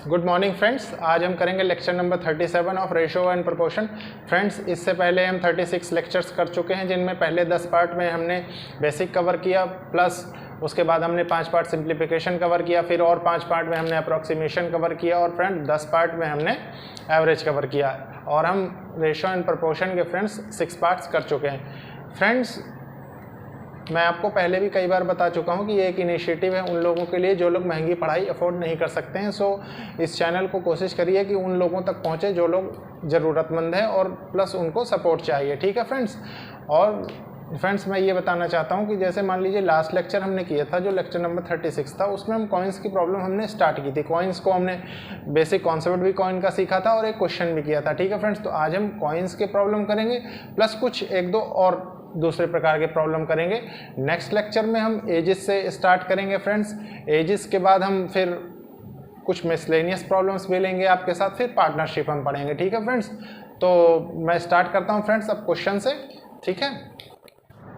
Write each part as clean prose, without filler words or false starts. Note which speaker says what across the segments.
Speaker 1: Good morning friends. आज हम करेंगे lecture number 37 of ratio and proportion. Friends, इससे पहले हम 36 लेक्चर्स कर चुके हैं, जिनमें पहले 10 पार्ट में हमने बेसिक कवर किया, प्लस उसके बाद हमने 5 पार्ट सिंप्लीफिकेशन कवर किया, फिर और 5 पार्ट में हमने अप्रॉक्सीमेशन कवर किया, और फ्रेंड 10 पार्ट में हमने एवरेज कवर किया, और हम रेशो एंड प्रोपोर्शन के फ्रेंड्स 6 पार्ट्स कर चुके हैं। फ्रेंड्स, मैं आपको पहले भी कई बार बता चुका हूँ कि ये एक इनिशिएटिव है उन लोगों के लिए जो लोग महंगी पढ़ाई अफोर्ड नहीं कर सकते हैं। सो इस चैनल को कोशिश करिए कि उन लोगों तक पहुँचे जो लोग ज़रूरतमंद हैं और प्लस उनको सपोर्ट चाहिए। ठीक है फ्रेंड्स। और फ्रेंड्स, मैं ये बताना चाहता हूँ कि जैसे मान लीजिए लास्ट लेक्चर हमने किया था, जो लेक्चर नंबर 36 था, उसमें हम कॉइन्स की प्रॉब्लम हमने स्टार्ट की थी। कॉइन्स को हमने बेसिक कॉन्सेप्ट भी कॉइन का सीखा था और एक क्वेश्चन भी किया था। ठीक है फ्रेंड्स। तो आज हम कॉइन्स के प्रॉब्लम करेंगे, प्लस कुछ एक दो और दूसरे प्रकार के प्रॉब्लम करेंगे। नेक्स्ट लेक्चर में हम एजिस से स्टार्ट करेंगे फ्रेंड्स। एजिस के बाद हम फिर कुछ मिसलेनियस प्रॉब्लम्स भी लेंगे आपके साथ, फिर पार्टनरशिप हम पढ़ेंगे। ठीक है फ्रेंड्स। तो मैं स्टार्ट करता हूँ फ्रेंड्स अब क्वेश्चन से। ठीक है,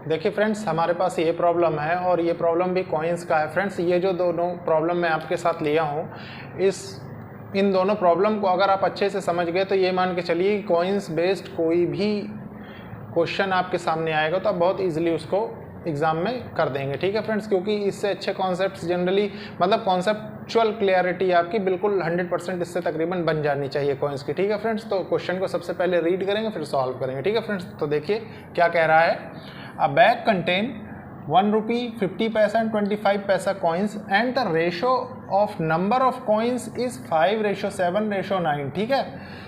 Speaker 1: देखिए फ्रेंड्स, हमारे पास ये प्रॉब्लम है और ये प्रॉब्लम भी कॉइन्स का है। फ्रेंड्स, ये जो दोनों प्रॉब्लम मैं आपके साथ लिया हूँ, इन दोनों प्रॉब्लम को अगर आप अच्छे से समझ गए तो ये मान के चलिए कॉइन्स बेस्ड कोई भी क्वेश्चन आपके सामने आएगा तो आप बहुत इजीली उसको एग्जाम में कर देंगे। ठीक है फ्रेंड्स, क्योंकि इससे अच्छे कॉन्सेप्ट्स जनरली, मतलब कॉन्सेप्चुअल क्लियरिटी आपकी बिल्कुल 100% इससे तकरीबन बन जानी चाहिए कॉइन्स की। ठीक है फ्रेंड्स। तो क्वेश्चन को सबसे पहले रीड करेंगे, फिर सॉल्व करेंगे। ठीक है फ्रेंड्स। तो देखिए क्या कह रहा है। अ बैग कंटेन 1 रुपी 50 पैसा एंड 25 पैसा coins and the ratio of number of coins is 5:7:9। ठीक है।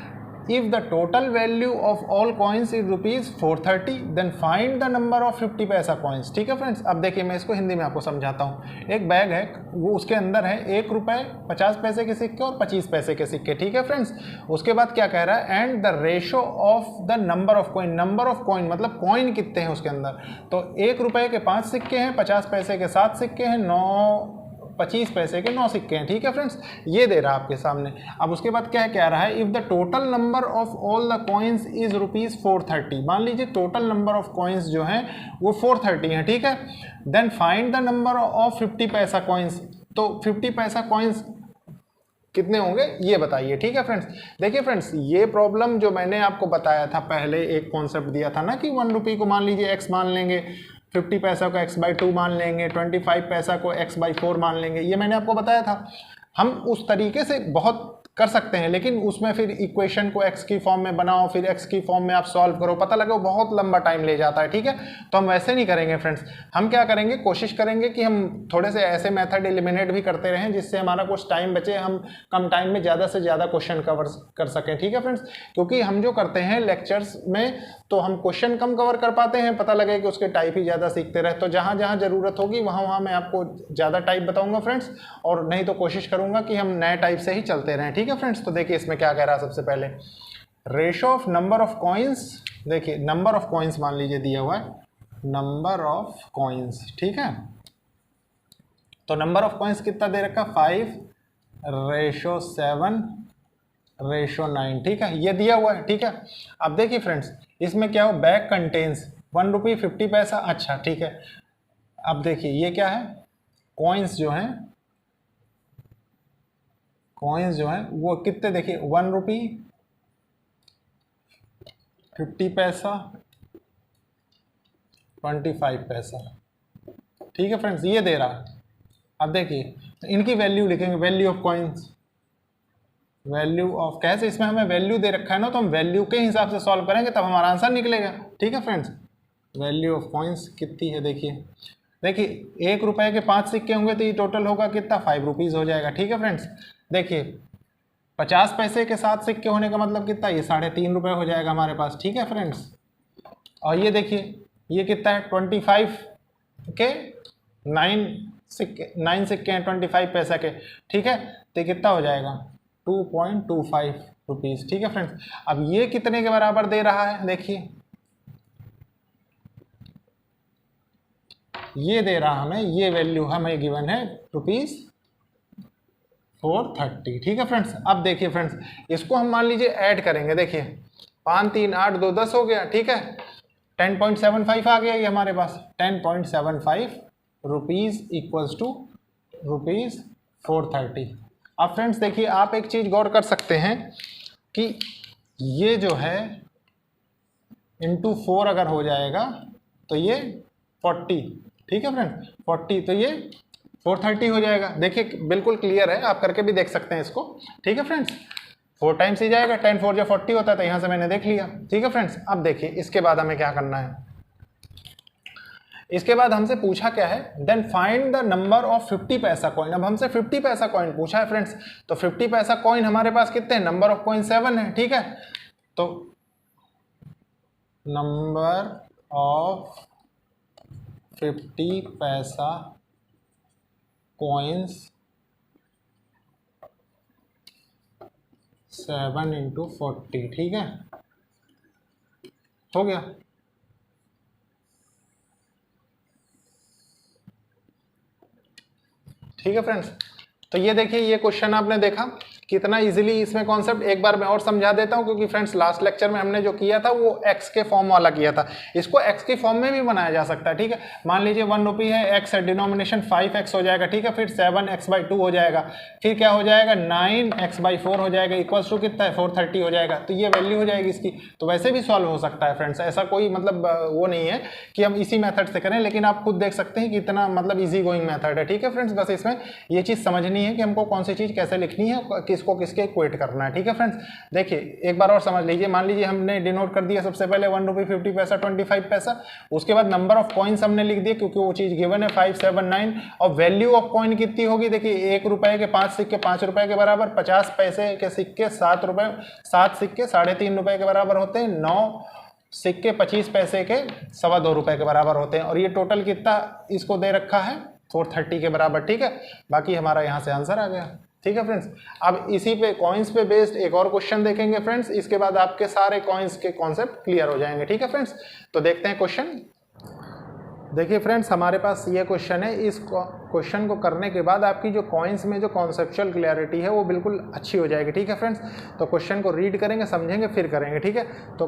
Speaker 1: If the total value of all coins is ₹430, then find the number of 50 पैसा coins। ठीक है फ्रेंड्स। अब देखिए मैं इसको हिंदी में आपको समझाता हूँ। एक बैग है, वो उसके अंदर है 1 रुपये 50 पैसे के सिक्के और 25 पैसे के सिक्के। ठीक है फ्रेंड्स। उसके बाद क्या कह रहा है, and the ratio of the number of coin. Number of coin मतलब कॉइन कितने हैं उसके अंदर। तो 1 रुपये के 5 सिक्के हैं, 50 पैसे के 7 सिक्के हैं, 25 पैसे के 9 सिक्के हैं। ठीक है फ्रेंड्स। ये दे रहा है आपके सामने। अब उसके बाद क्या कह रहा है, if the total number of all the coins is ₹430। मान लीजिए टोटल नंबर ऑफ कॉइन्स जो हैं वो 430 हैं। ठीक है। Then find the number of 50 paisa coins. तो 50 पैसा कॉइन्स कितने होंगे ये बताइए। ठीक है फ्रेंड्स। देखिए फ्रेंड्स, ये प्रॉब्लम जो मैंने आपको बताया था पहले, एक कॉन्सेप्ट दिया था ना कि 1 रुपये को मान लीजिए x मान लेंगे, 50 पैसा को x/2 मान लेंगे, 25 पैसा को x/4 मान लेंगे। ये मैंने आपको बताया था। हम उस तरीके से बहुत कर सकते हैं, लेकिन उसमें फिर इक्वेशन को x की फॉर्म में बनाओ, फिर x की फॉर्म में आप सॉल्व करो, पता लगे वो बहुत लंबा टाइम ले जाता है। ठीक है। तो हम वैसे नहीं करेंगे फ्रेंड्स। हम क्या करेंगे, कोशिश करेंगे कि हम थोड़े से ऐसे मेथड एलिमिनेट भी करते रहें जिससे हमारा कुछ टाइम बचे, हम कम टाइम में ज़्यादा से ज़्यादा क्वेश्चन कवर कर सकें। ठीक है फ्रेंड्स। क्योंकि हम जो करते हैं लेक्चर्स में, तो हम क्वेश्चन कम कवर कर पाते हैं, पता लगे कि उसके टाइप ही ज़्यादा सीखते रहे। तो जहाँ जहाँ ज़रूरत होगी वहाँ मैं आपको ज़्यादा टाइप बताऊँगा फ्रेंड्स, और नहीं तो कोशिश करूँगा कि हम नए टाइप से ही चलते रहें। ठीक है फ्रेंड्स। तो देखिए इसमें क्या कह रहा है। सबसे पहले ratio of number of coins. देखिए नंबर ऑफ कॉइन्स मान लीजिए दिया हुआ है, नंबर ऑफ कॉइन्स। ठीक है। तो नंबर ऑफ कॉइन्स कितना दे रखा, 5:7:9। ठीक है, ये दिया हुआ है। ठीक है। अब देखिए फ्रेंड्स, इसमें क्या हो, बैग कंटेन्स 1 रुपये 50 पैसा। अच्छा ठीक है। अब देखिए ये क्या है, कॉइन्स जो हैं, कॉइन्स जो हैं वो कितने, देखिए 1 रुपये 50 पैसा 25 पैसा। ठीक है फ्रेंड्स, ये दे रहा है। अब देखिए तो इनकी वैल्यू लिखेंगे, value of coins, value of, कैसे, इसमें हमें वैल्यू दे रखा है ना, तो हम वैल्यू के हिसाब से सॉल्व करेंगे तब हमारा आंसर निकलेगा। ठीक है फ्रेंड्स। वैल्यू ऑफ कॉइन्स कितनी है, देखिए 1 रुपये के 5 सिक्के होंगे तो ये टोटल होगा कितना, 5 रुपीज़ हो जाएगा। ठीक है फ्रेंड्स। देखिए 50 पैसे के 7 सिक्के होने का मतलब कितना, ये 3.5 रुपये हो जाएगा हमारे पास। ठीक है फ्रेंड्स। और ये देखिए ये कितना है, 25 के 9 सिक्के हैं 25 पैसा के। ठीक है। तो कितना हो जाएगा, 2.25 रुपीज़। ठीक है फ्रेंड्स। अब ये कितने के बराबर दे रहा है, देखिए ये दे रहा हमें, ये वैल्यू हमें गिवन है ₹430। ठीक है फ्रेंड्स। अब देखिए फ्रेंड्स, इसको हम मान लीजिए ऐड करेंगे। देखिए 5 3 8 2 10 हो गया। ठीक है। 10.75 आ गया ये हमारे पास, 10.75 रुपीज़ इक्वल्स टू ₹430। अब फ्रेंड्स देखिए, आप एक चीज़ गौर कर सकते हैं कि ये जो है इंटू 4 अगर हो जाएगा तो ये 40, ठीक है फ्रेंड्स, 40, तो ये 430 हो जाएगा। देखिए बिल्कुल क्लियर है, आप करके भी देख सकते हैं इसको, ठीक है फ्रेंड्स। 4 टाइम्स ही जाएगा, 10 4 जो 40 होता है, तो यहाँ से मैंने देख लिया, ठीक है फ्रेंड्स। अब देखिए इसके बाद हमें क्या करना है, इसके बाद हमसे पूछा क्या है, then find the number of 50 paisa coin. अब हमसे 50 पैसा कॉइन पूछा है फ्रेंड्स, तो 50 पैसा कॉइन हमारे पास कितने हैं, नंबर ऑफ कॉइन 7 है, ठीक है। तो number of 50 paisa coins 7 into 40, ठीक है, हो गया। ठीक है फ्रेंड्स, तो ये देखिए, ये क्वेश्चन आपने देखा कितना इजीली इसमें कॉन्सेप्ट, एक बार मैं और समझा देता हूं, क्योंकि फ्रेंड्स लास्ट लेक्चर में हमने जो किया था वो एक्स के फॉर्म वाला किया था, इसको एक्स की फॉर्म में भी बनाया जा सकता है, ठीक है। मान लीजिए 1 रुपी है, एक्स है, डिनोमिनेशन 5x हो जाएगा, ठीक है, फिर 7x/2 हो जाएगा, फिर क्या हो जाएगा 9x/4 हो जाएगा, इक्वल्स टू कितना है 430 हो जाएगा, तो ये वैल्यू हो जाएगी इसकी। तो वैसे भी सॉल्व हो सकता है फ्रेंड्स, ऐसा कोई मतलब वो नहीं है कि हम इसी मेथड से करें, लेकिन आप खुद देख सकते हैं कि इतना मतलब इजी गोइंग मेथड है, ठीक है फ्रेंड्स। बस इसमें ये चीज़ समझनी है कि हमको कौन सी चीज़ कैसे लिखनी है, किसको किसके इक्वेट करना है, ठीक है फ्रेंड्स। देखिए एक बार और समझ लीजिए, मान लीजिए हमने डिनोट कर दिया सबसे पहले 1 रुपी 50 पैसा 25 पैसा, उसके बाद नंबर ऑफ कॉइन्स हमने लिख दिए क्योंकि वो चीज़ गिवन है 5 7 9, और वैल्यू ऑफ कॉइन कितनी होगी, देखिए 1 रुपए के 5 सिक्के 5 रुपए के बराबर, 50 पैसे के सिक्के 7 रुपए, 7 सिक्के 3.5 रुपए के बराबर होते हैं, 9 सिक्के 25 पैसे के 2.25 रुपए के बराबर होते हैं, और ये टोटल कितना इसको दे रखा है 430 के बराबर, ठीक है। बाकी हमारा यहाँ से आंसर आ गया, ठीक है फ्रेंड्स। अब इसी पे कॉइन्स पे बेस्ड एक और क्वेश्चन देखेंगे फ्रेंड्स, इसके बाद आपके सारे कॉइन्स के कॉन्सेप्ट क्लियर हो जाएंगे, ठीक है फ्रेंड्स। तो देखते हैं क्वेश्चन। देखिए फ्रेंड्स, हमारे पास ये क्वेश्चन है, इस क्वेश्चन को करने के बाद आपकी जो कॉइन्स में जो कॉन्सेप्चुअल क्लैरिटी है वो बिल्कुल अच्छी हो जाएगी, ठीक है फ्रेंड्स। तो क्वेश्चन को रीड करेंगे, समझेंगे, फिर करेंगे, ठीक है। तो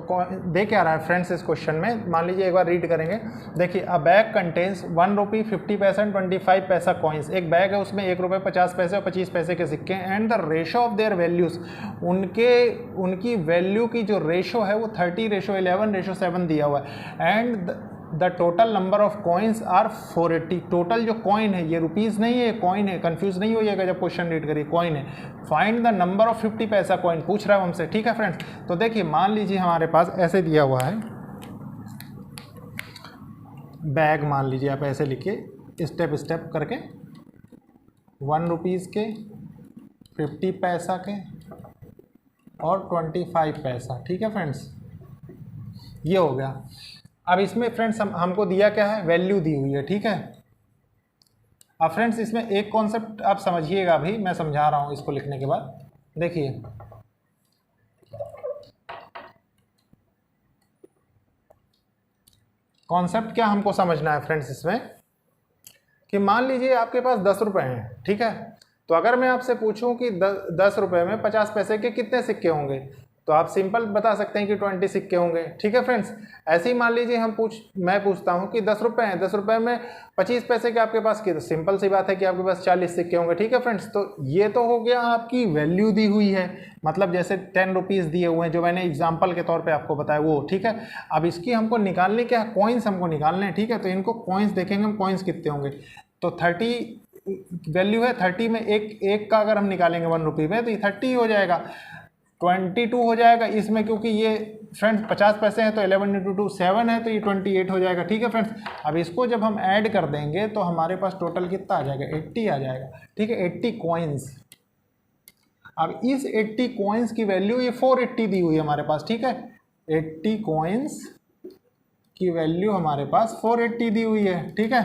Speaker 1: देख क्या रहा है फ्रेंड्स इस क्वेश्चन में, मान लीजिए एक बार रीड करेंगे। देखिए, अ बैग कंटेन्स 1 रुपी 50 पैसा एंड 25 पैसा कॉइन्स। एक बैग है, उसमें 1 रुपये 50 पैसे और 25 पैसे के सिक्के, and the ratio of their values, उनकी वैल्यू की जो रेशो है वो 30:11:7 दिया हुआ है, and the total number of coins are 480। Total जो कॉइन है, ये रुपीज़ नहीं है, ये कॉइन है, कंफ्यूज नहीं होइएगा जब क्वेश्चन रीड करिए, कॉइन है। Find the number of 50 paisa coin पूछ रहा है हमसे, ठीक है फ्रेंड्स। तो देखिए मान लीजिए हमारे पास ऐसे दिया हुआ है बैग, मान लीजिए आप ऐसे लिखिए स्टेप स्टेप करके, 1 रुपीज़ के, 50 पैसा के और 25 पैसा, ठीक है फ्रेंड्स, ये हो गया। अब इसमें फ्रेंड्स हमको दिया क्या है, वैल्यू दी हुई है, ठीक है। अब फ्रेंड्स इसमें एक कॉन्सेप्ट आप समझिएगा, अभी मैं समझा रहा हूं इसको लिखने के बाद। देखिए कॉन्सेप्ट क्या हमको समझना है फ्रेंड्स इसमें, कि मान लीजिए आपके पास 10 रुपए हैं, ठीक है। तो अगर मैं आपसे पूछूं कि 10 रुपए में 50 पैसे के कितने सिक्के होंगे, तो आप सिंपल बता सकते हैं कि 20 सिक्के होंगे, ठीक है फ्रेंड्स। ऐसे ही मान लीजिए मैं पूछता हूं कि 10 रुपए हैं, 10 रुपए में 25 पैसे के आपके पास, की तो सिंपल सी बात है कि आपके पास 40 सिक्के होंगे, ठीक है फ्रेंड्स। तो ये तो हो गया आपकी वैल्यू दी हुई है, मतलब जैसे 10 रुपीज़ दिए हुए हैं जो मैंने एग्जाम्पल के तौर पर आपको बताया वो, ठीक है। अब इसकी हमको निकालने क्या है, कॉइन्स हमको निकालने हैं, ठीक है। तो इनको कॉइन्स देखेंगे हम, कॉइन्स कितने होंगे। तो 30 वैल्यू है, 30 में एक का अगर हम निकालेंगे 1 रुपये में, तो ये 30 हो जाएगा, 22 हो जाएगा इसमें, क्योंकि ये फ्रेंड्स 50 पैसे हैं तो 11 × 2 7 है, तो ये 28 हो जाएगा, ठीक है फ्रेंड्स। अब इसको जब हम ऐड कर देंगे तो हमारे पास टोटल कितना आ जाएगा, 80 आ जाएगा, ठीक है, 80 कॉइन्स। अब इस 80 कॉइन्स की वैल्यू ये 480 दी हुई है हमारे पास, ठीक है। 80 कॉइन्स की वैल्यू हमारे पास 480 दी हुई है, ठीक है।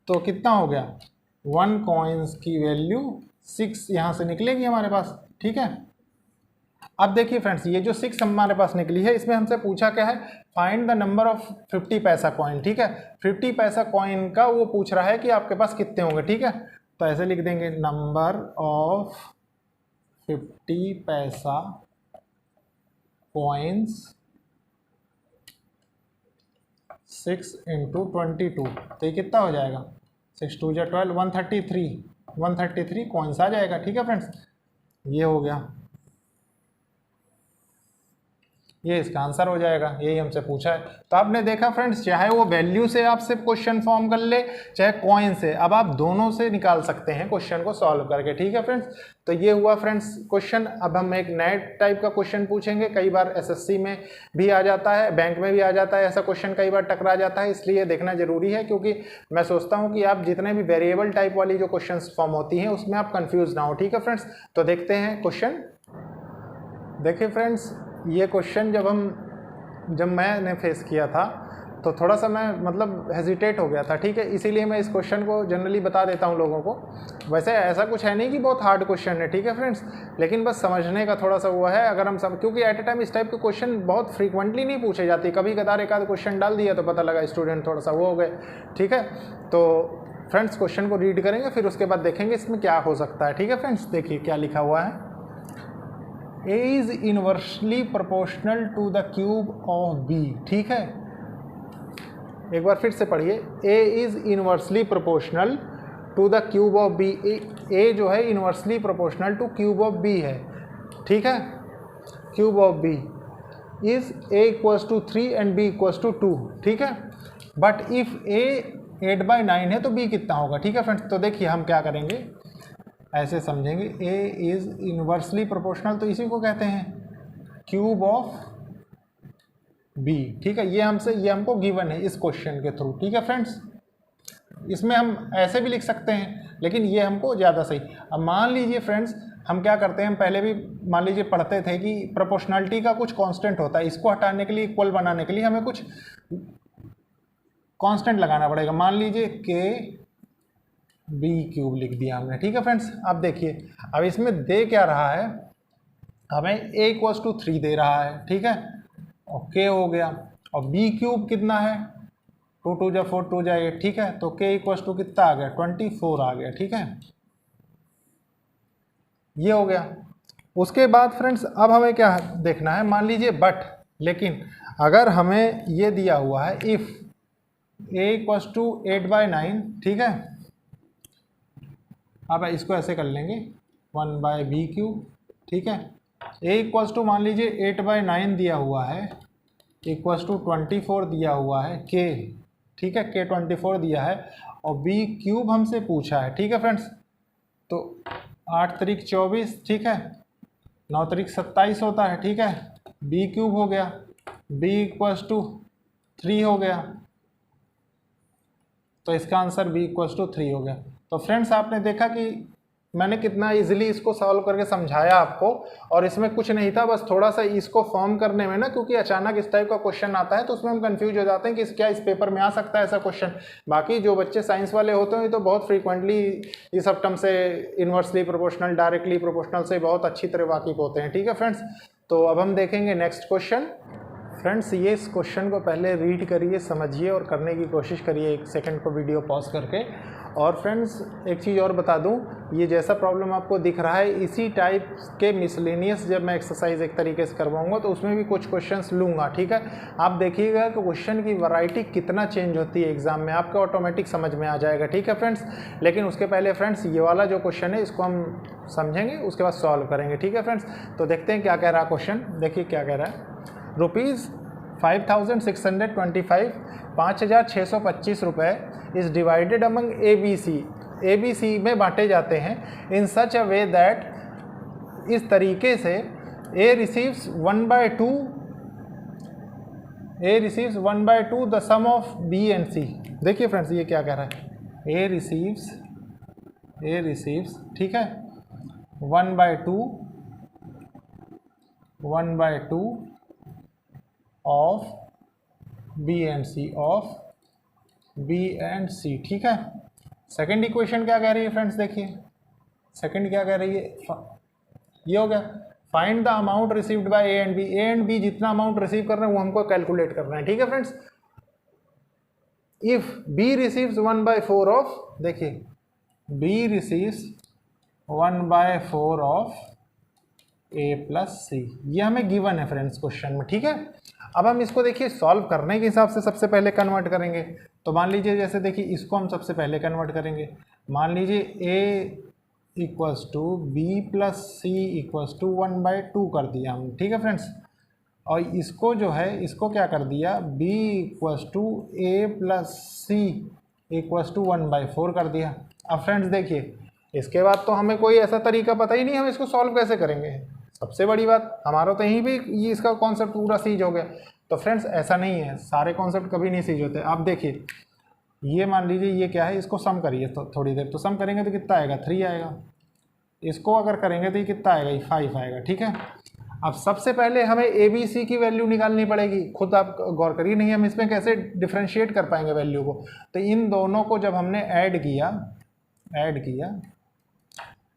Speaker 1: तो कितना हो गया, 1 कॉइन्स की वैल्यू 6 यहाँ से निकलेगी हमारे पास, ठीक है। अब देखिए फ्रेंड्स, ये जो 6 हमारे पास निकली है, इसमें हमसे पूछा क्या है, find the number of 50 paisa coin, ठीक है। 50 पैसा कॉइन का वो पूछ रहा है कि आपके पास कितने होंगे, ठीक है। तो ऐसे लिख देंगे, नंबर ऑफ 50 पैसा कॉइन्स 6 × 22, तो ये कितना हो जाएगा, 6 2 12, 133, 133 कॉइन्स आ जाएगा। ठीक है फ्रेंड्स, ये हो गया, ये इसका आंसर हो जाएगा, यही हमसे पूछा है। तो आपने देखा फ्रेंड्स, चाहे वो वैल्यू से आपसे क्वेश्चन फॉर्म कर ले, चाहे कॉइन से, अब आप दोनों से निकाल सकते हैं क्वेश्चन को सॉल्व करके। ठीक है फ्रेंड्स, तो ये हुआ फ्रेंड्स क्वेश्चन। अब हम एक नए टाइप का क्वेश्चन पूछेंगे। कई बार एसएससी में भी आ जाता है, बैंक में भी आ जाता है, ऐसा क्वेश्चन कई बार टकरा जाता है, इसलिए देखना जरूरी है, क्योंकि मैं सोचता हूँ कि आप जितने भी वेरिएबल टाइप वाली जो क्वेश्चन फॉर्म होती हैं उसमें आप कन्फ्यूज ना हो। ठीक है फ्रेंड्स, तो देखते हैं क्वेश्चन। देखिए फ्रेंड्स, ये क्वेश्चन जब मैंने फेस किया था तो थोड़ा सा मैं मतलब हेजिटेट हो गया था। ठीक है, इसीलिए मैं इस क्वेश्चन को जनरली बता देता हूँ लोगों को। वैसे ऐसा कुछ है नहीं कि बहुत हार्ड क्वेश्चन है, ठीक है फ्रेंड्स, लेकिन बस समझने का थोड़ा सा हुआ है। अगर हम सब, क्योंकि एट ए टाइम इस टाइप के क्वेश्चन बहुत फ्रीक्वेंटली नहीं पूछे जाते, कभी कदार एक आध क्वेश्चन डाल दिया तो पता लगा स्टूडेंट थोड़ा सा वो हो गए। ठीक है, तो फ्रेंड्स क्वेश्चन को रीड करेंगे, फिर उसके बाद देखेंगे इसमें क्या हो सकता है। ठीक है फ्रेंड्स, देखिए क्या लिखा हुआ है। A is inversely proportional to the cube of B। ठीक है, एक बार फिर से पढ़िए। A is inversely proportional to the cube of B। A जो है inversely proportional to cube of B है। ठीक है, cube of B is A equals to 3 and B equals to 2। ठीक है, बट if A 8/9 है तो B कितना होगा। ठीक है फ्रेंड्स, तो देखिए हम क्या करेंगे, ऐसे समझेंगे। A इज इनवर्सली प्रोपोर्शनल, तो इसी को कहते हैं क्यूब ऑफ B। ठीक है, ये हमको गिवन है इस क्वेश्चन के थ्रू। ठीक है फ्रेंड्स, इसमें हम ऐसे भी लिख सकते हैं, लेकिन ये हमको ज़्यादा सही। अब मान लीजिए फ्रेंड्स, हम क्या करते हैं, हम पहले भी मान लीजिए पढ़ते थे कि प्रोपोर्शनलिटी का कुछ कांस्टेंट होता है, इसको हटाने के लिए, इक्वल बनाने के लिए हमें कुछ कांस्टेंट लगाना पड़ेगा। मान लीजिए के बी क्यूब लिख दिया हमने। ठीक है फ्रेंड्स, अब देखिए, अब इसमें दे क्या रहा है, हमें a इक्वल्स टू 3 दे रहा है। ठीक है, और k हो गया, और b क्यूब कितना है, 2 2 जा 4 2 जा 8। ठीक है, तो k इक्वल्स टू कितना आ गया, 24 आ गया। ठीक है, ये हो गया। उसके बाद फ्रेंड्स अब हमें क्या देखना है, मान लीजिए बट, लेकिन अगर हमें ये दिया हुआ है इफ a इक्वल्स टू 8/9। ठीक है, अब इसको ऐसे कर लेंगे 1/b क्यूब। ठीक है, a इक्वल्स टू मान लीजिए 8/9 दिया हुआ है, इक्वल्स टू 24 दिया हुआ है k। ठीक है, k 24 दिया है, और b क्यूब हमसे पूछा है। ठीक है फ्रेंड्स, तो 8 तरीक 24। ठीक है, 9 तरीक 27 होता है। ठीक है, b क्यूब हो गया, b इक्वल्स टू 3 हो गया, तो इसका आंसर b इक्वल्स टू 3 हो गया। तो फ्रेंड्स आपने देखा कि मैंने कितना इजीली इसको सॉल्व करके समझाया आपको, और इसमें कुछ नहीं था, बस थोड़ा सा इसको फॉर्म करने में ना, क्योंकि अचानक इस टाइप का क्वेश्चन आता है तो उसमें हम कंफ्यूज हो जाते हैं कि क्या इस पेपर में आ सकता है ऐसा क्वेश्चन। बाकी जो बच्चे साइंस वाले होते हैं तो बहुत फ्रीक्वेंटली ये सब टर्म से, इन्वर्सली प्रोपोर्शनल, डायरेक्टली प्रोपोर्शनल से बहुत अच्छी तरह वाकिफ होते हैं। ठीक है फ्रेंड्स, तो अब हम देखेंगे नेक्स्ट क्वेश्चन। फ्रेंड्स, ये इस क्वेश्चन को पहले रीड करिए, समझिए और करने की कोशिश करिए, 1 सेकंड को वीडियो पॉज करके। और फ्रेंड्स एक चीज़ और बता दूं, ये जैसा प्रॉब्लम आपको दिख रहा है, इसी टाइप के मिसलेनियस जब मैं एक्सरसाइज एक तरीके से करवाऊंगा तो उसमें भी कुछ क्वेश्चंस लूँगा। ठीक है, आप देखिएगा कि क्वेश्चन की वैरायटी कितना चेंज होती है एग्जाम में, आपको ऑटोमेटिक समझ में आ जाएगा। ठीक है फ्रेंड्स, लेकिन उसके पहले फ्रेंड्स ये वाला जो क्वेश्चन है इसको हम समझेंगे, उसके बाद सॉल्व करेंगे। ठीक है फ्रेंड्स, तो देखते हैं क्या कह रहा है क्वेश्चन। देखिए क्या कह रहा है, रुपीज़ 5625, 5625 रुपये इज़ डिवाइडेड अमंग ABC में बांटे जाते हैं इन सच अ वे दैट, इस तरीके से A receives 1/2 the sum of B and C। देखिए फ्रेंड्स ये क्या कह रहा है, A रिसीव्स ठीक है 1/2 ऑफ B एंड C। ठीक है, सेकंड इक्वेशन क्या कह रही है फ्रेंड्स, देखिए सेकंड क्या कह रही है, ये हो गया, find the amount received bye A and B जितना अमाउंट रिसीव कर रहे हैं वो हमको कैलकुलेट करना है। ठीक है friends, if B receives 1/4 of, देखिए B receives 1/4 of A plus C, ये हमें गिवन है फ्रेंड्स क्वेश्चन में। ठीक है, अब हम इसको देखिए सॉल्व करने के हिसाब से सबसे पहले कन्वर्ट करेंगे। तो मान लीजिए जैसे देखिए इसको हम सबसे पहले कन्वर्ट करेंगे। मान लीजिए a equals to b plus c equals to 1/2 कर दिया हम, ठीक है फ्रेंड्स। और इसको जो है इसको क्या कर दिया, b equals to a plus c equals to 1/4 कर दिया। अब फ्रेंड्स देखिए इसके बाद तो हमें कोई ऐसा तरीका पता ही नहीं हम इसको सॉल्व कैसे करेंगे। सबसे बड़ी बात हमारा तो यहीं भी ये इसका कॉन्सेप्ट पूरा सीज हो गया। तो फ्रेंड्स ऐसा नहीं है, सारे कॉन्सेप्ट कभी नहीं सीज होते। आप देखिए ये मान लीजिए ये क्या है, इसको सम करिए तो थोड़ी देर, तो सम करेंगे तो कितना आएगा 3 आएगा। इसको अगर करेंगे तो ये कितना आएगा, ये 5 आएगा, ठीक है। अब सबसे पहले हमें ए बी सी की वैल्यू निकालनी पड़ेगी। खुद आप गौर करिए, नहीं हम इसमें कैसे डिफ्रेंशिएट कर पाएंगे वैल्यू को। तो इन दोनों को जब हमने ऐड किया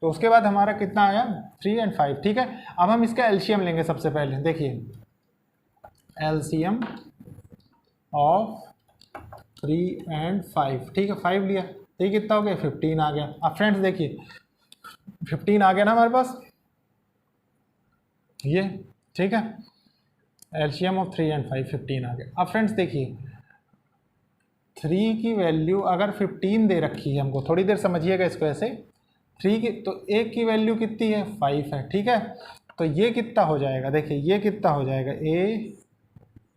Speaker 1: तो उसके बाद हमारा कितना आया 3 और 5, ठीक है। अब हम इसका एलसीएम लेंगे सबसे पहले। देखिए एलसीएम ऑफ 3 और 5, ठीक है। 5 लिया तो ये कितना हो गया 15 आ गया। अब फ्रेंड्स देखिए 15 आ गया ना हमारे पास ये, ठीक है। एलसीएम ऑफ 3 और 5 15 आ गया। अब फ्रेंड्स देखिए 3 की वैल्यू अगर 15 दे रखी है हमको, थोड़ी देर समझिएगा इसको ऐसे। 3 की तो एक की वैल्यू कितनी है 5 है, ठीक है। तो ये कितना हो जाएगा, देखिए ये कितना हो जाएगा ए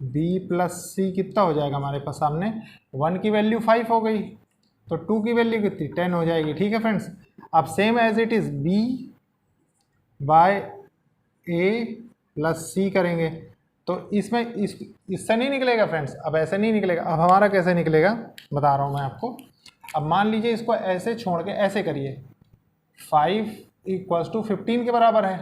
Speaker 1: बी प्लस सी कितना हो जाएगा हमारे पास सामने। 1 की वैल्यू 5 हो गई तो 2 की वैल्यू कितनी 10 हो जाएगी, ठीक है फ्रेंड्स। अब same as it is B by A plus C करेंगे तो इसमें इससे नहीं निकलेगा फ्रेंड्स। अब ऐसे नहीं निकलेगा। अब हमारा कैसे निकलेगा बता रहा हूँ मैं आपको। अब मान लीजिए इसको ऐसे छोड़ के ऐसे करिए, 5 इक्वल्स टू 15 के बराबर है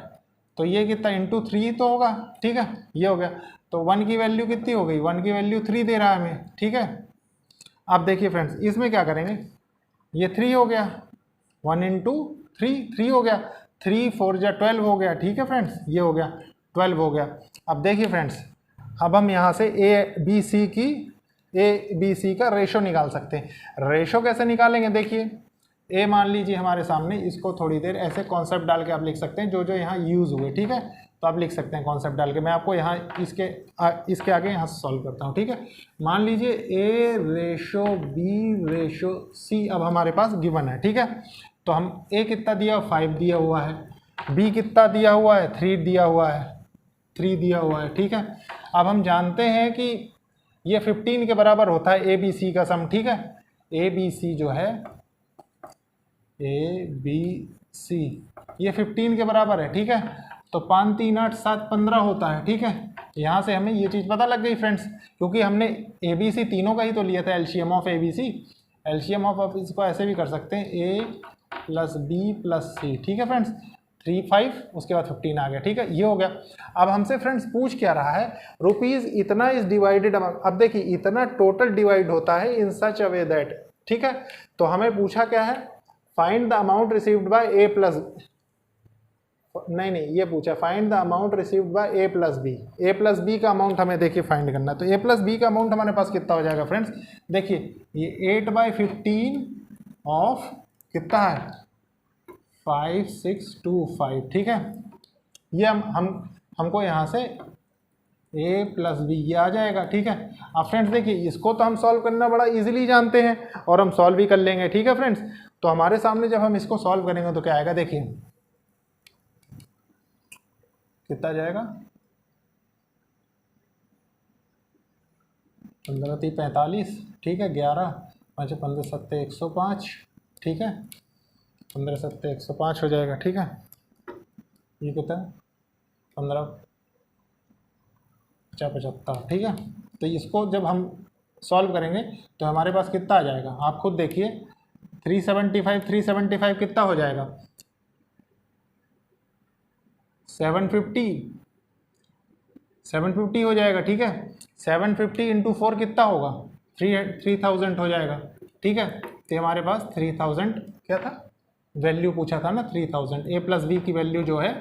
Speaker 1: तो ये कितना इंटू 3 तो होगा, ठीक है। ये हो गया तो 1 की वैल्यू कितनी हो गई, 1 की वैल्यू 3 दे रहा है हमें, ठीक है। अब देखिए फ्रेंड्स इसमें क्या करेंगे, ये 3 हो गया, 1 इंटू 3 हो गया, 3 4 जा 12 हो गया, ठीक है फ्रेंड्स। ये हो गया 12 हो गया। अब देखिए फ्रेंड्स अब हम यहाँ से ए बी सी का रेशो निकाल सकते हैं। रेशो कैसे निकालेंगे, देखिए ए मान लीजिए हमारे सामने, इसको थोड़ी देर ऐसे कॉन्सेप्ट डाल के आप लिख सकते हैं जो यहाँ यूज़ हुए, ठीक है। तो आप लिख सकते हैं कॉन्सेप्ट डाल के। मैं आपको यहाँ इसके आगे यहाँ सॉल्व करता हूँ, ठीक है। मान लीजिए ए रेशो बी रेशो सी अब हमारे पास गिवन है, ठीक है। तो हम ए कितना दिया 5 दिया हुआ है, बी कितना दिया हुआ है 3 दिया हुआ है, ठीक है। अब हम जानते हैं कि ये 15 के बराबर होता है ए बी सी का सम, ठीक है। ए बी सी जो है ए बी सी ये 15 के बराबर है, ठीक है। तो 5 3 8 7 15 होता है, ठीक है। यहाँ से हमें ये चीज़ पता लग गई फ्रेंड्स, क्योंकि हमने ए बी सी तीनों का ही तो लिया था LCM of a b c. LCM of इसको ऐसे भी कर सकते हैं a plus b plus c, ठीक है फ्रेंड्स। 3 5 उसके बाद 15 आ गया, ठीक है। ये हो गया। अब हमसे फ्रेंड्स पूछ क्या रहा है, रुपीज़ इतना इज डिवाइडेड। अब देखिए इतना टोटल डिवाइड होता है इन सच अ वे दैट, ठीक है। तो हमें पूछा क्या है, find the amount received by A plus, नहीं ये पूछा find the amount received by A plus b. A plus b का अमाउंट हमें देखिए फाइंड करना है। तो ए प्लस बी का अमाउंट हमारे पास कितना हो जाएगा फ्रेंड्स, देखिए ये 8/15 ऑफ कितना है 5625, ठीक है। ये हमको यहाँ से ए प्लस बी ये आ जाएगा, ठीक है। अब फ्रेंड्स देखिए इसको तो हम सॉल्व करना बड़ा इजीली जानते हैं और हम सॉल्व भी कर लेंगे, ठीक है फ्रेंड्स। तो हमारे सामने जब हम इसको सॉल्व करेंगे तो क्या आएगा, देखिए कितना जाएगा 15 3 45, ठीक है। 11 5 15 7 105, ठीक है। 15 7 105 हो जाएगा, ठीक है। ये कितना 15 75, ठीक है। तो इसको जब हम सॉल्व करेंगे तो हमारे पास कितना आ जाएगा, आप खुद देखिए 375 कितना हो जाएगा 750 हो जाएगा, ठीक है। 750 इंटू 4 कितना होगा 3000 हो जाएगा, ठीक है। तो हमारे पास 3000 क्या था, वैल्यू पूछा था ना 3000। ए प्लस बी की वैल्यू जो है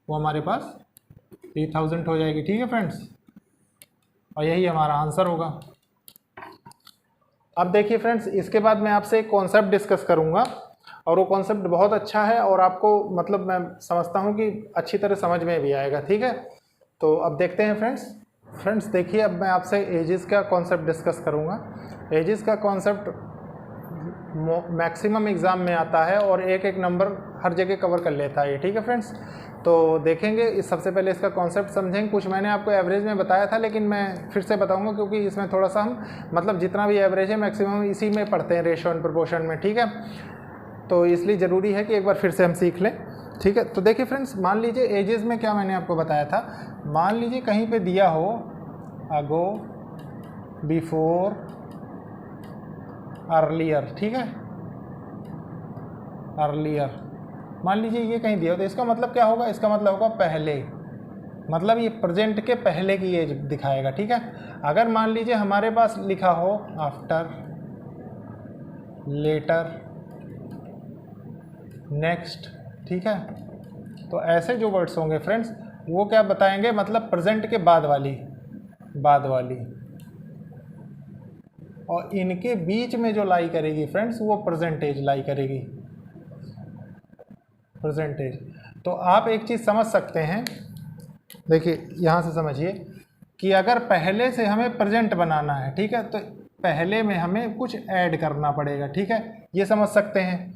Speaker 1: वो हमारे पास 3000 हो जाएगी, ठीक है फ्रेंड्स। और यही हमारा आंसर होगा। अब देखिए फ्रेंड्स इसके बाद मैं आपसे एक कॉन्सेप्ट डिस्कस करूंगा और वो कॉन्सेप्ट बहुत अच्छा है और आपको मतलब मैं समझता हूँ कि अच्छी तरह समझ में भी आएगा, ठीक है। तो अब देखते हैं फ्रेंड्स देखिए अब मैं आपसे एजेस का कॉन्सेप्ट डिस्कस करूँगा। एजेस का कॉन्सेप्ट मैक्सिमम एग्ज़ाम में आता है और एक एक नंबर हर जगह कवर कर लेता है ये, ठीक है फ्रेंड्स। तो देखेंगे इस सबसे पहले इसका कॉन्सेप्ट समझेंगे। कुछ मैंने आपको एवरेज में बताया था लेकिन मैं फिर से बताऊंगा क्योंकि इसमें थोड़ा सा हम मतलब जितना भी एवरेज है मैक्सिमम इसी में पढ़ते हैं, रेशो एंड प्रोपोर्शन में, ठीक है। तो इसलिए ज़रूरी है कि एक बार फिर से हम सीख लें, ठीक है। तो देखिए फ्रेंड्स, मान लीजिए एजेस में क्या मैंने आपको बताया था, मान लीजिए कहीं पे दिया हो अगो, बिफोर, अर्लियर, ठीक है, अर्लियर मान लीजिए ये कहीं दिया हो तो इसका मतलब क्या होगा, इसका मतलब होगा पहले, मतलब ये प्रेजेंट के पहले की एज दिखाएगा, ठीक है। अगर मान लीजिए हमारे पास लिखा हो आफ्टर, लेटर, नेक्स्ट, ठीक है, तो ऐसे जो वर्ड्स होंगे फ्रेंड्स वो क्या बताएंगे, मतलब प्रेजेंट के बाद वाली, और इनके बीच में जो लाई करेगी फ्रेंड्स वो प्रेजेंटेज लाई करेगी, प्रेजेंटेज। तो आप एक चीज़ समझ सकते हैं, देखिए यहाँ से समझिए कि अगर पहले से हमें प्रेजेंट बनाना है, ठीक है, तो पहले में हमें कुछ ऐड करना पड़ेगा, ठीक है, ये समझ सकते हैं।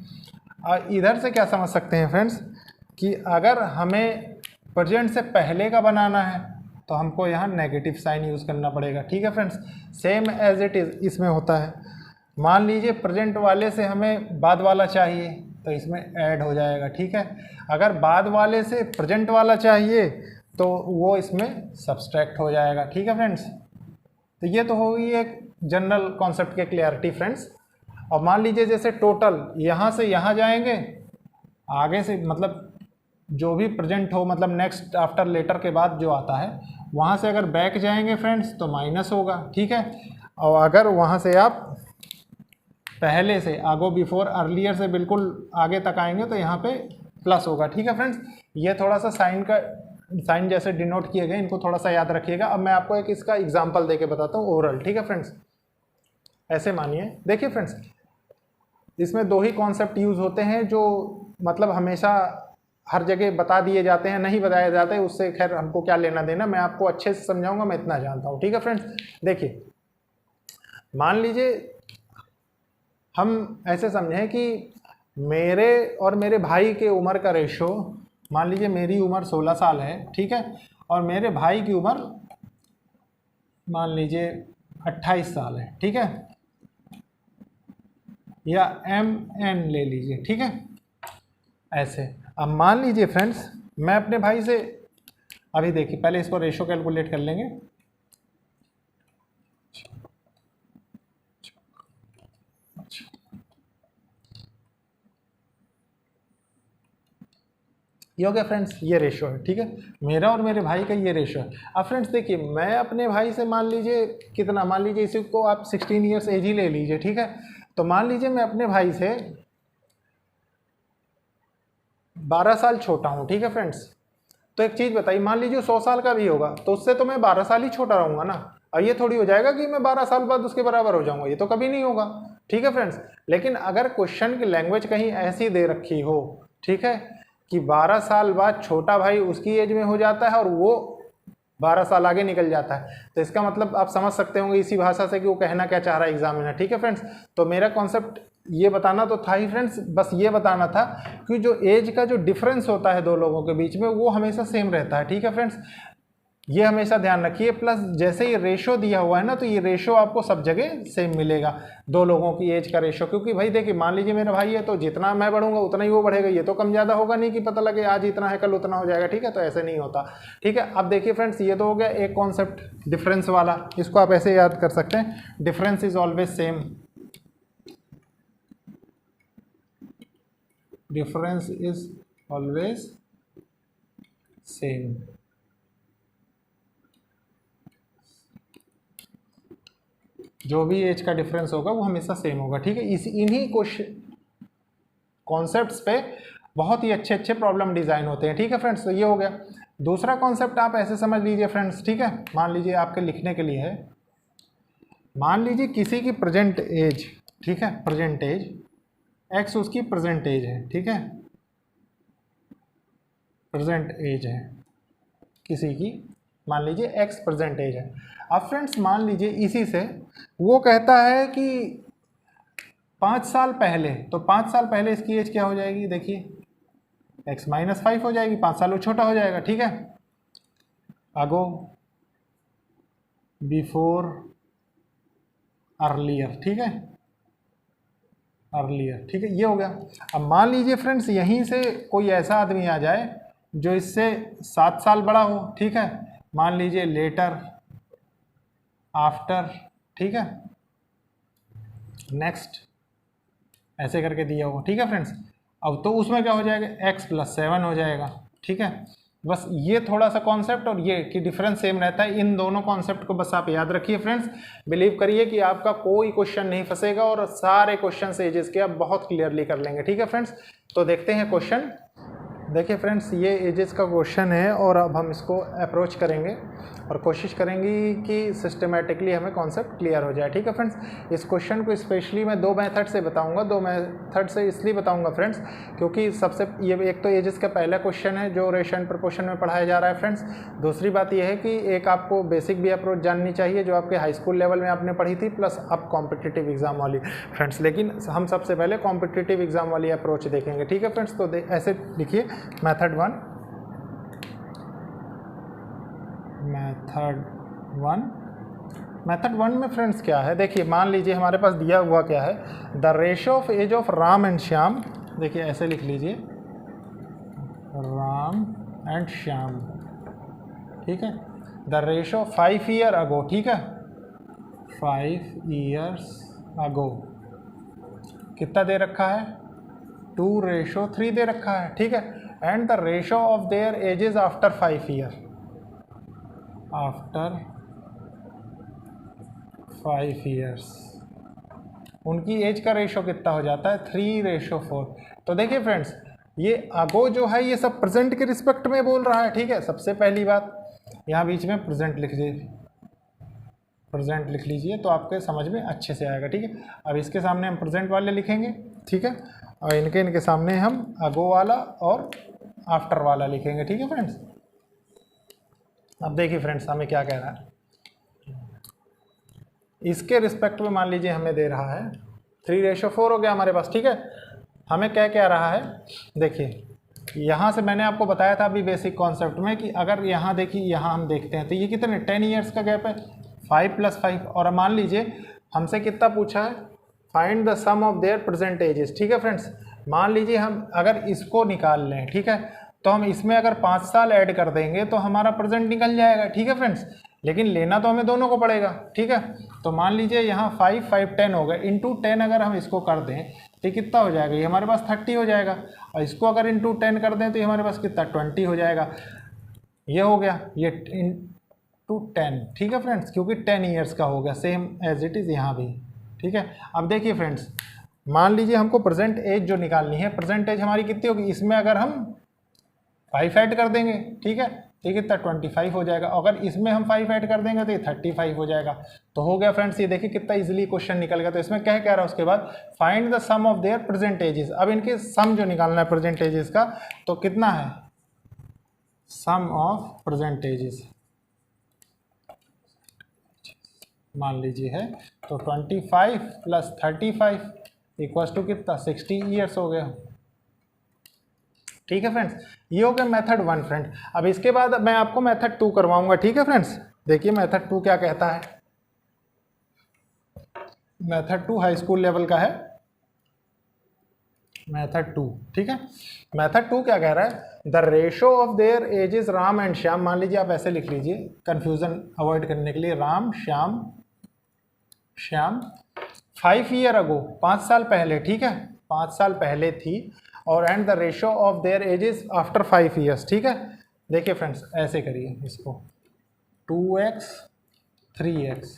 Speaker 1: और इधर से क्या समझ सकते हैं फ्रेंड्स कि अगर हमें प्रेजेंट से पहले का बनाना है तो हमको यहाँ नेगेटिव साइन यूज़ करना पड़ेगा, ठीक है friends. Same as it is इसमें होता है। मान लीजिए प्रेजेंट वाले से हमें बाद वाला चाहिए तो इसमें ऐड हो जाएगा, ठीक है। अगर बाद वाले से प्रेजेंट वाला चाहिए तो वो इसमें सब्सट्रैक्ट हो जाएगा, ठीक है फ्रेंड्स। तो ये तो होगी एक जनरल कॉन्सेप्ट के क्लियरिटी फ्रेंड्स। और मान लीजिए जैसे टोटल यहाँ से यहाँ जाएंगे, आगे से मतलब जो भी प्रेजेंट हो, मतलब नेक्स्ट आफ्टर लेटर के बाद जो आता है वहाँ से अगर बैक जाएंगे फ्रेंड्स तो माइनस होगा, ठीक है। और अगर वहाँ से आप पहले से आगो, बिफोर, अर्लियर से बिल्कुल आगे तक आएंगे तो यहाँ पे प्लस होगा, ठीक है फ्रेंड्स। ये थोड़ा सा साइन जैसे डिनोट किए गए, इनको थोड़ा सा याद रखिएगा। अब मैं आपको एक इसका एग्जांपल देके बताता हूँ ओरल, ठीक है फ्रेंड्स। ऐसे मानिए, देखिए फ्रेंड्स, इसमें दो ही कॉन्सेप्ट यूज़ होते हैं जो मतलब हमेशा हर जगह बता दिए जाते हैं, नहीं बताए जाते, उससे खैर हमको क्या लेना देना, मैं आपको अच्छे से समझाऊंगा, मैं इतना जानता हूँ, ठीक है फ्रेंड्स। देखिए मान लीजिए हम ऐसे समझें कि मेरे और मेरे भाई के उम्र का रेशो, मान लीजिए मेरी उम्र 16 साल है, ठीक है, और मेरे भाई की उम्र मान लीजिए 28 साल है, ठीक है, या MN ले लीजिए, ठीक है, ऐसे। अब मान लीजिए फ्रेंड्स मैं अपने भाई से, अभी देखिए पहले इसको रेशो कैलकुलेट कर लेंगे। ये हो गया फ्रेंड्स, ये रेशो है, ठीक है, मेरा और मेरे भाई का ये रेशो है। अब फ्रेंड्स देखिए मैं अपने भाई से मान लीजिए कितना, मान लीजिए इसी को आप 16 ईयर्स एज ही ले लीजिए, ठीक है। तो मान लीजिए मैं अपने भाई से 12 साल छोटा हूँ, ठीक है फ्रेंड्स। तो एक चीज़ बताइए, मान लीजिए 100 साल का भी होगा तो उससे तो मैं 12 साल ही छोटा रहूँगा ना। और ये थोड़ी हो जाएगा कि मैं 12 साल बाद उसके बराबर हो जाऊँगा, ये तो कभी नहीं होगा, ठीक है फ्रेंड्स। लेकिन अगर क्वेश्चन की लैंग्वेज कहीं ऐसी दे रखी हो, ठीक है, कि 12 साल बाद छोटा भाई उसकी एज में हो जाता है और वो 12 साल आगे निकल जाता है, तो इसका मतलब आप समझ सकते होंगे इसी भाषा से कि वो कहना क्या चाह रहा है एग्जामिनर, ठीक है फ्रेंड्स। तो मेरा कॉन्सेप्ट ये बताना तो था ही फ्रेंड्स, बस ये बताना था कि जो एज का जो डिफरेंस होता है दो लोगों के बीच में वो हमेशा सेम रहता है, ठीक है फ्रेंड्स, ये हमेशा ध्यान रखिए। प्लस जैसे ये रेशो दिया हुआ है ना, तो ये रेशो आपको सब जगह सेम मिलेगा, दो लोगों की एज का रेशो। क्योंकि भाई देखिए मान लीजिए मेरा भाई है तो जितना मैं बढ़ूंगा उतना ही वो बढ़ेगा, ये तो कम ज़्यादा होगा नहीं कि पता लगे आज इतना है कल उतना हो जाएगा, ठीक है, तो ऐसे नहीं होता, ठीक है। अब देखिए फ्रेंड्स ये तो हो गया एक कॉन्सेप्ट डिफरेंस वाला, इसको आप ऐसे याद कर सकते हैं, difference is always same, difference is always same. जो भी एज का डिफरेंस होगा वो हमेशा सेम होगा, ठीक है। इन्हीं कॉन्सेप्ट्स पे बहुत ही अच्छे अच्छे प्रॉब्लम डिज़ाइन होते हैं, ठीक है फ्रेंड्स। तो ये हो गया। दूसरा कॉन्सेप्ट आप ऐसे समझ लीजिए फ्रेंड्स, ठीक है, मान लीजिए आपके लिखने के लिए है, मान लीजिए किसी की प्रेजेंट एज, ठीक है, प्रेजेंट एज एक्स उसकी प्रेजेंट एज है, ठीक है, प्रेजेंट एज है किसी की मान लीजिए x प्रेजेंट एज है। अब फ्रेंड्स मान लीजिए इसी से वो कहता है कि 5 साल पहले, तो 5 साल पहले इसकी एज क्या हो जाएगी, देखिए x माइनस 5 हो जाएगी, 5 साल वो छोटा हो जाएगा, ठीक है। अगो, बिफोर, अर्लियर, ठीक है, अर्लियर, ठीक है, ये हो गया। अब मान लीजिए फ्रेंड्स यहीं से कोई ऐसा आदमी आ जाए जो इससे 7 साल बड़ा हो, ठीक है, मान लीजिए लेटर, आफ्टर, ठीक है, नेक्स्ट, ऐसे करके दिया हो, ठीक है फ्रेंड्स। अब तो उसमें क्या हो जाएगा, x + 7 हो जाएगा, ठीक है। बस ये थोड़ा सा कॉन्सेप्ट और ये कि डिफरेंस सेम रहता है, इन दोनों कॉन्सेप्ट को बस आप याद रखिए फ्रेंड्स। बिलीव करिए कि आपका कोई क्वेश्चन नहीं फंसेगा और सारे क्वेश्चन एजेस के आप बहुत क्लियरली कर लेंगे, ठीक है फ्रेंड्स। तो देखते हैं क्वेश्चन। देखिए फ्रेंड्स ये एजेस का क्वेश्चन है और अब हम इसको अप्रोच करेंगे और कोशिश करेंगे कि सिस्टमेटिकली हमें कॉन्सेप्ट क्लियर हो जाए, ठीक है फ्रेंड्स। इस क्वेश्चन को स्पेशली मैं 2 मेथड से बताऊंगा। 2 मेथड से इसलिए बताऊंगा फ्रेंड्स क्योंकि सबसे ये एक तो एजेस का पहला क्वेश्चन है जो रेशो एंड प्रोपोर्शन में पढ़ाया जा रहा है फ्रेंड्स। दूसरी बात यह है कि एक आपको बेसिक भी अप्रोच जाननी चाहिए जो आपके हाई स्कूल लेवल में आपने पढ़ी थी, प्लस अब कॉम्पिटिटिव एग्जाम वाली फ्रेंड्स। लेकिन हम सबसे पहले कॉम्पिटिटिव एग्जाम वाली अप्रोच देखेंगे, ठीक है फ्रेंड्स। तो ऐसे लिखिए मेथड 1, मेथड 1 में फ्रेंड्स क्या है, देखिए मान लीजिए हमारे पास दिया हुआ क्या है, the ratio of age of Ram and Shyam, देखिए ऐसे लिख लीजिए, राम एंड श्याम, ठीक है, द रेशो 5 ईयर अगो, ठीक है, 5 ईयर्स अगो कितना दे रखा है, 2:3 दे रखा है, ठीक है। And the ratio of there edges after 5 year, after 5 years उनकी एज का रेशो कितना हो जाता है, 3:4। तो देखिए फ्रेंड्स ये अगो जो है ये सब प्रेजेंट के रिस्पेक्ट में बोल रहा है, ठीक है। सबसे पहली बात यहाँ बीच में प्रेजेंट लिख दीजिए, प्रेजेंट लिख लीजिए तो आपके समझ में अच्छे से आएगा, ठीक है। अब इसके सामने हम प्रेजेंट वाले लिखेंगे, ठीक है, और इनके सामने हम अगो वाला और आफ्टर वाला लिखेंगे, ठीक है फ्रेंड्स। अब देखिए फ्रेंड्स हमें क्या कह रहा है, इसके रिस्पेक्ट में मान लीजिए हमें दे रहा है 3:4 हो गया हमारे पास, ठीक है। हमें क्या कह रहा है, देखिए यहाँ से मैंने आपको बताया था अभी बेसिक कॉन्सेप्ट में कि अगर यहाँ देखिए यहाँ हम देखते हैं तो ये कितने 10 ईयर्स का गैप है, 5 + 5। और मान लीजिए हमसे कितना पूछा है, find the sum of their present ages, ठीक है फ्रेंड्स। मान लीजिए हम अगर इसको निकाल लें, ठीक है, तो हम इसमें अगर 5 साल ऐड कर देंगे तो हमारा प्रेजेंट निकल जाएगा, ठीक है फ्रेंड्स। लेकिन लेना तो हमें दोनों को पड़ेगा, ठीक है। तो मान लीजिए यहाँ 5, 5, 10 हो गए, इंटू 10 अगर हम इसको कर दें तो कितना हो जाएगा, ये हमारे पास 30 हो जाएगा। और इसको अगर इंटू 10 कर दें तो ये हमारे पास कितना 20 हो जाएगा। ये हो गया, ये इंटू 10, ठीक है फ्रेंड्स, क्योंकि 10 ईयर्स का हो गया, सेम एज इट इज़ यहाँ भी, ठीक है। अब देखिए फ्रेंड्स मान लीजिए हमको प्रेजेंट एज जो निकालनी है, प्रेजेंट एज हमारी कितनी होगी, इसमें अगर हम 5 ऐड कर देंगे, ठीक है, तो कितना 25 हो जाएगा। अगर इसमें हम 5 ऐड कर देंगे तो ये 35 हो जाएगा। तो हो गया फ्रेंड्स, ये देखिए कितना इजीली क्वेश्चन निकल गया। तो इसमें क्या कह रहा है उसके बाद, find the sum of their present ages. अब इनके सम जो निकालना है प्रेजेंट एजेस का, तो कितना है, सम ऑफ प्रेजेंट एजेस मान लीजिए है, तो 25 + 35 इक्वल्स टू कितना 60 ईयर्स हो गया, ठीक है फ्रेंड्स। ये हो गया मेथड 1 फ्रेंड। अब इसके बाद मैं आपको मेथड 2 करवाऊंगा, ठीक है फ्रेंड्स। देखिए मेथड 2 क्या कहता है, मेथड 2 हाई स्कूल लेवल का है, मेथड 2, ठीक है। मेथड 2 क्या कह रहा है, the ratio of there edges Ram and Shyam, मान लीजिए आप ऐसे लिख लीजिए कंफ्यूजन अवॉइड करने के लिए, राम श्याम श्याम 5 ईयर अगो, 5 साल पहले, ठीक है, 5 साल पहले थी। और and the ratio of there edges after 5 years, ठीक है। देखिए फ्रेंड्स ऐसे करिए इसको, 2x 3x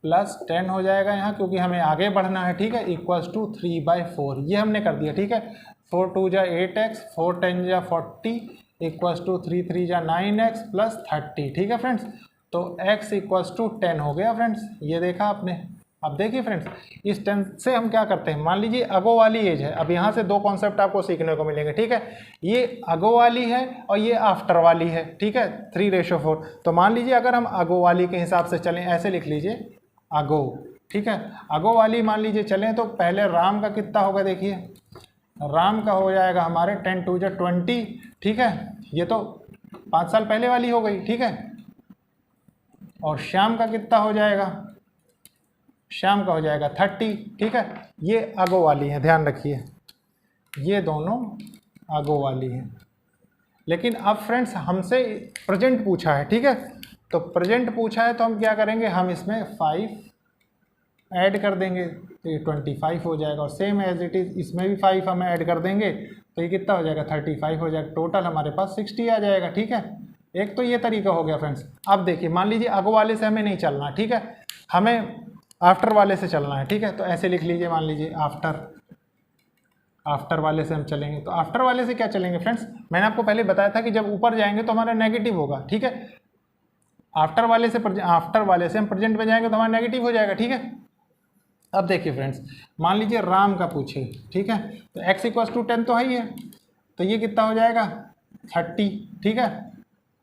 Speaker 1: प्लस 10 हो जाएगा यहाँ क्योंकि हमें आगे बढ़ना है, ठीक है, इक्वल्स टू 3/4, ये हमने कर दिया, ठीक है। 4 2 जा 8x, 4 10 जा 40 इक्वल्स टू 3 3 जा 9x प्लस 30, ठीक है फ्रेंड्स। तो x इक्वल्स टू 10 हो गया फ्रेंड्स, ये देखा आपने, अब देखिए फ्रेंड्स, इस टेंस से हम क्या करते हैं, मान लीजिए अगो वाली एज है। अब यहाँ से दो कॉन्सेप्ट आपको सीखने को मिलेंगे, ठीक है। ये अगो वाली है और ये आफ्टर वाली है, ठीक है, 3:4। तो मान लीजिए अगर हम अगो वाली के हिसाब से चलें, ऐसे लिख लीजिए अगो, ठीक है। अगो वाली मान लीजिए चलें तो पहले राम का कितना होगा, देखिए राम का हो जाएगा हमारे 10 2 20, ठीक है। ये तो 5 साल पहले वाली हो गई, ठीक है। और श्याम का कितना हो जाएगा, श्याम का हो जाएगा 30, ठीक है। ये अगो वाली है, ध्यान रखिए, ये दोनों अगो वाली है। लेकिन अब फ्रेंड्स हमसे प्रेजेंट पूछा है, ठीक है। तो प्रेजेंट पूछा है तो हम क्या करेंगे, हम इसमें 5 ऐड कर देंगे तो ये 25 हो जाएगा। और सेम एज इट इज़ इसमें भी 5 हम ऐड कर देंगे तो ये कितना हो जाएगा, 35 हो जाएगा। टोटल हमारे पास 60 आ जाएगा, ठीक है। एक तो ये तरीका हो गया फ्रेंड्स। अब देखिए मान लीजिए अगो वाले से हमें नहीं चलना, ठीक है, हमें आफ्टर वाले से चलना है, ठीक है। तो ऐसे लिख लीजिए, मान लीजिए आफ्टर वाले से हम चलेंगे। तो आफ्टर वाले से क्या चलेंगे फ्रेंड्स, मैंने आपको पहले बताया था कि जब ऊपर जाएंगे तो हमारा नेगेटिव होगा, ठीक है। आफ्टर वाले से हम प्रेजेंट में जाएंगे तो हमारा नेगेटिव हो जाएगा, ठीक है। अब देखिए फ्रेंड्स, मान लीजिए राम का पूछे, ठीक है। तो x = 10 तो है ही है, तो ये कितना हो जाएगा 30, ठीक है।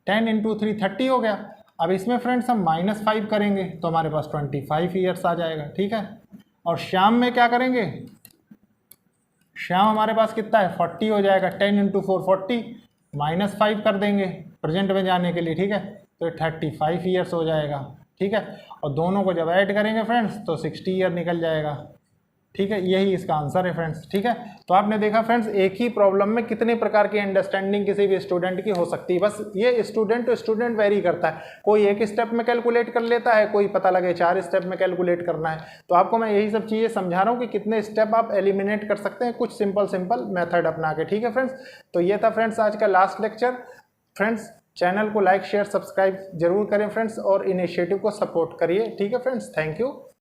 Speaker 1: 10 × 3 30 हो गया। अब इसमें फ्रेंड्स हम -5 करेंगे तो हमारे पास 25 ईयर्स आ जाएगा, ठीक है। और श्याम में क्या करेंगे, श्याम हमारे पास कितना है 40 हो जाएगा। 10 × 4 40, -5 कर देंगे प्रेजेंट में जाने के लिए, ठीक है। तो 35 ईयर्स हो जाएगा, ठीक है। और दोनों को जब ऐड करेंगे फ्रेंड्स तो 60 ईयर निकल जाएगा, ठीक है। यही इसका आंसर है फ्रेंड्स, ठीक है। तो आपने देखा फ्रेंड्स, एक ही प्रॉब्लम में कितने प्रकार की अंडरस्टैंडिंग किसी भी स्टूडेंट की हो सकती है। बस ये स्टूडेंट टू स्टूडेंट वेरी करता है, कोई एक स्टेप में कैलकुलेट कर लेता है, कोई पता लगे 4 स्टेप में कैलकुलेट करना है। तो आपको मैं यही सब चीज़ें समझा रहा हूँ कि कितने स्टेप आप एलिमिनेट कर सकते हैं कुछ सिंपल मेथड अपना के, ठीक है फ्रेंड्स। तो ये था फ्रेंड्स आज का लास्ट लेक्चर। फ्रेंड्स चैनल को लाइक शेयर सब्सक्राइब जरूर करें फ्रेंड्स, और इनिशिएटिव को सपोर्ट करिए, ठीक है फ्रेंड्स। Thank you.